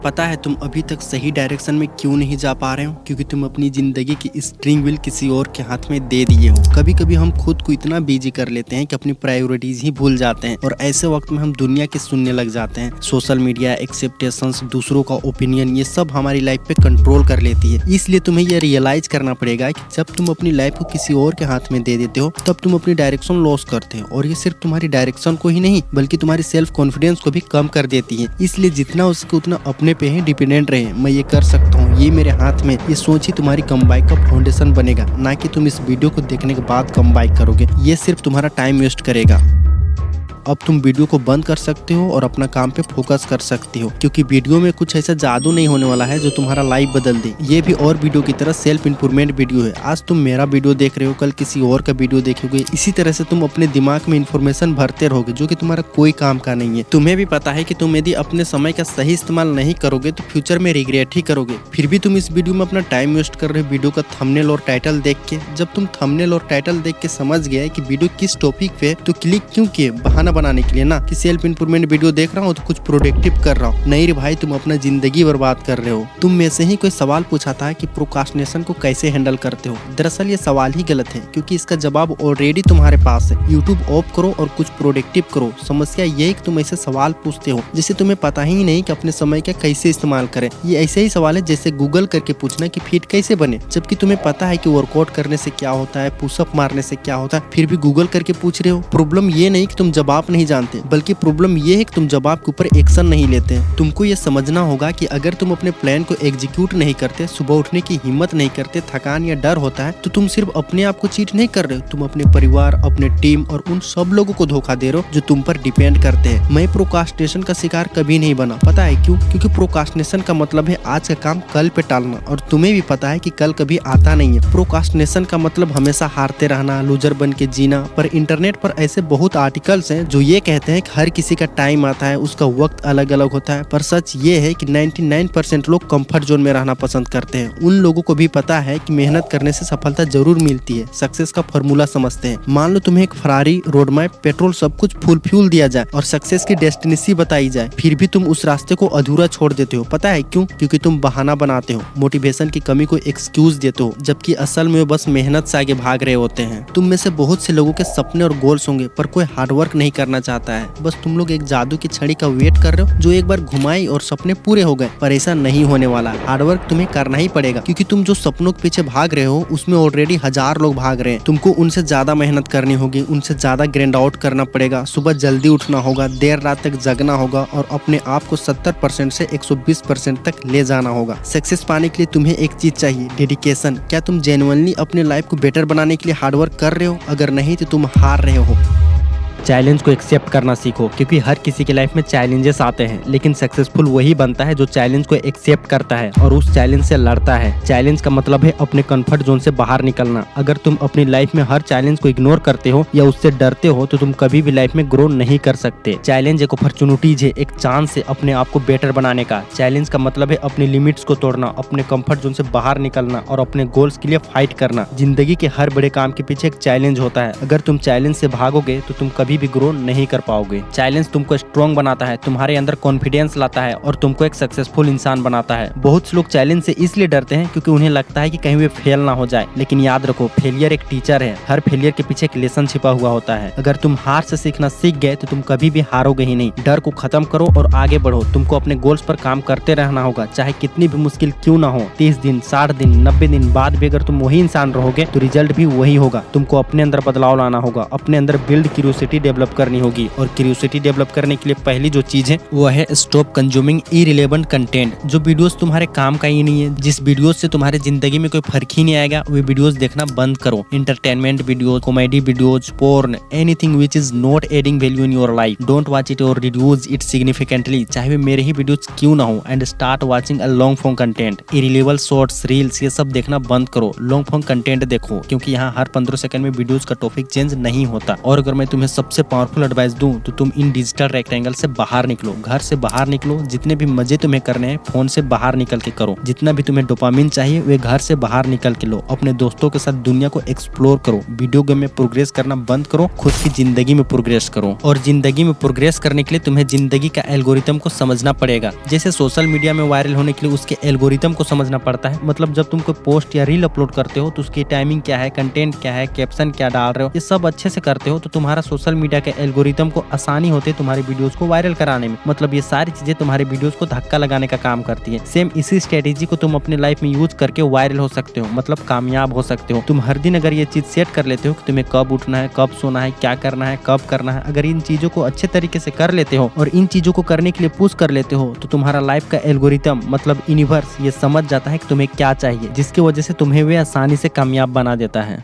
पता है तुम अभी तक सही डायरेक्शन में क्यों नहीं जा पा रहे हो? क्योंकि तुम अपनी जिंदगी की स्टीयरिंग व्हील किसी और के हाथ में दे दिए हो। कभी कभी हम खुद को इतना बिजी कर लेते हैं कि अपनी प्रायोरिटीज ही भूल जाते हैं और ऐसे वक्त में हम दुनिया के सुनने लग जाते हैं। सोशल मीडिया, एक्सेप्टेशंस, दूसरों का ओपिनियन, ये सब हमारी लाइफ पे कंट्रोल कर लेती है। इसलिए तुम्हें यह रियलाइज करना पड़ेगा कि जब तुम अपनी लाइफ को किसी और के हाथ में दे देते हो तब तुम अपनी डायरेक्शन लॉस करते हो, और ये सिर्फ तुम्हारी डायरेक्शन को ही नहीं बल्कि तुम्हारी सेल्फ कॉन्फिडेंस को भी कम कर देती है। इसलिए जितना हो सके उतना अपने पे ही डिपेंडेंट रहे। मैं ये कर सकता हूँ, ये मेरे हाथ में, ये सोच ही तुम्हारी कमबैक का फाउंडेशन बनेगा, ना कि तुम इस वीडियो को देखने के बाद कमबैक करोगे। ये सिर्फ तुम्हारा टाइम वेस्ट करेगा। अब तुम वीडियो को बंद कर सकते हो और अपना काम पे फोकस कर सकते हो, क्योंकि वीडियो में कुछ ऐसा जादू नहीं होने वाला है जो तुम्हारा लाइफ बदल दे। ये भी और वीडियो की तरह सेल्फ इंप्रूवमेंट वीडियो है। आज तुम मेरा वीडियो देख रहे हो, कल किसी और का वीडियो देखोगे। इसी तरह से तुम अपने दिमाग में इंफॉर्मेशन भरते रहोगे जो कि तुम्हारा कोई काम का नहीं है। तुम्हें भी पता है कि तुम यदि अपने समय का सही इस्तेमाल नहीं करोगे तो फ्यूचर में रिग्रेट ही करोगे। फिर भी तुम इस वीडियो में अपना टाइम वेस्ट कर रहे हो वीडियो का थंबनेल और टाइटल देख के। जब तुम थंबनेल और टाइटल देख के समझ गए कि वीडियो किस टॉपिक पे, तो क्लिक क्यों किए? बहाना बनाने के लिए ना, कि सेल्फ इंप्रूवमेंट वीडियो देख रहा हूँ तो कुछ प्रोडक्टिव कर रहा हूँ। नहीं रे भाई, तुम अपना जिंदगी बर्बाद कर रहे हो। तुम में से ही कोई सवाल पूछा था कि प्रोक्रास्टिनेशन को कैसे हैंडल करते हो। दरअसल ये सवाल ही गलत है, क्योंकि इसका जवाब ऑलरेडी तुम्हारे पास है। यूट्यूब ऑफ करो और कुछ प्रोडक्टिव करो। समस्या ये है कि तुम ऐसे सवाल पूछते हो जिसे तुम्हें पता ही नहीं कि अपने समय का कैसे इस्तेमाल करें। ये ऐसे ही सवाल है जैसे गूगल करके पूछना कि फिट कैसे बने, जबकि तुम्हें पता है कि वर्कआउट करने से क्या होता है, पुशअप मारने से क्या होता है, फिर भी गूगल करके पूछ रहे हो। प्रॉब्लम ये नहीं कि तुम जवाब नहीं जानते, बल्कि प्रॉब्लम ये है कि तुम जवाब के ऊपर एक्शन नहीं लेते हैं। तुमको ये समझना होगा कि अगर तुम अपने प्लान को एग्जीक्यूट नहीं करते, सुबह उठने की हिम्मत नहीं करते, थकान या डर होता है, तो तुम सिर्फ अपने आप को चीट नहीं कर रहे हो, तुम अपने परिवार, अपने टीम और उन सब लोगों को धोखा दे रहे हो जो तुम पर डिपेंड करते हैं। मैं प्रोक्रास्टिनेशन का शिकार कभी नहीं बना। पता है क्यों? क्योंकि प्रोक्रास्टिनेशन का मतलब है आज का काम कल पे टालना, और तुम्हें भी पता है कि कल कभी आता नहीं है। प्रोक्रास्टिनेशन का मतलब हमेशा हारते रहना, लूजर बन के जीना। पर इंटरनेट पर ऐसे बहुत आर्टिकल्स हैं जो ये कहते हैं कि हर किसी का टाइम आता है, उसका वक्त अलग अलग होता है। पर सच ये है कि 99% लोग कंफर्ट जोन में रहना पसंद करते हैं। उन लोगों को भी पता है कि मेहनत करने से सफलता जरूर मिलती है, सक्सेस का फॉर्मूला समझते हैं। मान लो तुम्हें एक फरारी, रोड मैप, पेट्रोल, सब कुछ फुल फ्यूल दिया जाए और सक्सेस की डेस्टिनेशन बताई जाए, फिर भी तुम उस रास्ते को अधूरा छोड़ देते हो। पता है क्यों? क्योंकि तुम बहाना बनाते हो, मोटिवेशन की कमी को एक्सक्यूज देते हो, जबकि असल में बस मेहनत से आगे भाग रहे होते हैं। तुम में से बहुत से लोगों के सपने और गोल्स होंगे, पर कोई हार्डवर्क नहीं करना चाहता है। बस तुम लोग एक जादू की छड़ी का वेट कर रहे हो जो एक बार घुमाई और सपने पूरे हो गए। पर ऐसा नहीं होने वाला। हार्डवर्क तुम्हें करना ही पड़ेगा, क्योंकि तुम जो सपनों के पीछे भाग रहे हो उसमें ऑलरेडी 1000 लोग भाग रहे हैं। तुमको उनसे ज्यादा मेहनत करनी होगी, उनसे ज्यादा ग्राइंड आउट करना पड़ेगा। सुबह जल्दी उठना होगा, देर रात तक जगना होगा और अपने आप को 70% से 120% तक ले जाना होगा। सक्सेस पाने के लिए तुम्हें एक चीज चाहिए, डेडिकेशन। क्या तुम जेन्युइनली अपने लाइफ को बेटर बनाने के लिए हार्डवर्क कर रहे हो? अगर नहीं तो तुम हार रहे हो। चैलेंज को एक्सेप्ट करना सीखो, क्योंकि हर किसी की लाइफ में चैलेंजेस आते हैं, लेकिन सक्सेसफुल वही बनता है जो चैलेंज को एक्सेप्ट करता है और उस चैलेंज से लड़ता है। चैलेंज का मतलब है अपने कंफर्ट जोन से बाहर निकलना। अगर तुम अपनी लाइफ में हर चैलेंज को इग्नोर करते हो या उससे डरते हो तो तुम कभी भी लाइफ में ग्रो नहीं कर सकते। चैलेंज एक अपॉर्चुनिटीज है, एक चांस है अपने आप को बेटर बनाने का। चैलेंज का मतलब है अपनी लिमिट्स को तोड़ना, अपने कंफर्ट जोन से बाहर निकलना और अपने गोल्स के लिए फाइट करना। जिंदगी के हर बड़े काम के पीछे एक चैलेंज होता है। अगर तुम चैलेंज से भागोगे तो तुम कभी भी ग्रो नहीं कर पाओगे। चैलेंज तुमको स्ट्रॉन्ग बनाता है, तुम्हारे अंदर कॉन्फिडेंस लाता है और तुमको एक सक्सेसफुल इंसान बनाता है। बहुत से लोग चैलेंज से इसलिए डरते हैं क्योंकि उन्हें लगता है कि कहीं वे फेल ना हो जाए, लेकिन याद रखो, फेलियर एक टीचर है। हर फेलियर के पीछे एक लेसन छिपा हुआ होता है। अगर तुम हार से सीखना सीख गए तो तुम कभी भी हारोगे ही नहीं। डर को खत्म करो और आगे बढ़ो। तुमको अपने गोल्स पर काम करते रहना होगा, चाहे कितनी भी मुश्किल क्यों ना हो। 30 दिन, 60 दिन, 90 दिन बाद भी अगर तुम वही इंसान रहोगे तो रिजल्ट भी वही होगा। तुमको अपने अंदर बदलाव लाना होगा, अपने अंदर बिल्ड क्यूरियोसिटी डेवलप करनी होगी, और क्यूरियोसिटी डेवलप करने के लिए पहली जो चीज है वो है स्टॉप कंज्यूमिंग इररिलेवेंट कंटेंट। जो वीडियोस तुम्हारे काम का ही नहीं है, जिस वीडियोस से तुम्हारे जिंदगी में कोई फर्क ही नहीं आएगा, वे वीडियोस देखना बंद करो। Entertainment videos, comedy videos, porn, anything which is not adding value in your life, don't watch it और रिड्यूस इट सिग्निफिकेंटली, चाहे वे मेरे ही वीडियोस क्यों ना हो, and start watching a long form content. Irrelevant shorts, reels, ये सब देखना बंद करो। लॉन्ग फॉर्म कंटेंट देखो, क्योंकि यहाँ हर 15 सेकंड में वीडियोस का टॉपिक चेंज नहीं होता। और अगर मैं तुम्हें सब सबसे पावरफुल एडवाइस दूं तो तुम इन डिजिटल रेक्टेंगल से बाहर निकलो, घर से बाहर निकलो। जितने भी मजे तुम्हें करने हैं फोन से बाहर निकल के करो। जितना भी तुम्हें डोपामिन चाहिए वे घर से बाहर निकल के लो। अपने दोस्तों के साथ दुनिया को एक्सप्लोर करो। वीडियो गेम में प्रोग्रेस करना बंद करो, खुद की जिंदगी में प्रोग्रेस करो। और जिंदगी में प्रोग्रेस करने के लिए तुम्हें जिंदगी का एल्गोरिथम को समझना पड़ेगा। जैसे सोशल मीडिया में वायरल होने के लिए उसके एल्गोरिथम को समझना पड़ता है। मतलब जब तुम कोई पोस्ट या रील अपलोड करते हो तो उसकी टाइमिंग क्या है, कंटेंट क्या है, कैप्शन क्या डाल रहे हो, ये सब अच्छे से करते हो तो तुम्हारा सोशल मीडिया के एल्गोरिथम को आसानी होती है तुम्हारी वीडियोस को वायरल कराने में। मतलब ये सारी चीजें तुम्हारे वीडियोस को धक्का लगाने का काम करती है। सेम इसी स्ट्रेटेजी को तुम अपने लाइफ में यूज करके वायरल हो सकते हो, मतलब कामयाब हो सकते हो। तुम हर दिन अगर ये चीज सेट कर लेते हो कि तुम्हें कब उठना है, कब सोना है, क्या करना है, कब करना है, अगर इन चीजों को अच्छे तरीके से कर लेते हो और इन चीजों को करने के लिए पुश कर लेते हो तो तुम्हारा लाइफ का एल्गोरिथम मतलब यूनिवर्स ये समझ जाता है कि तुम्हें क्या चाहिए, जिसकी वजह से तुम्हें वे आसानी से कामयाब बना देता है।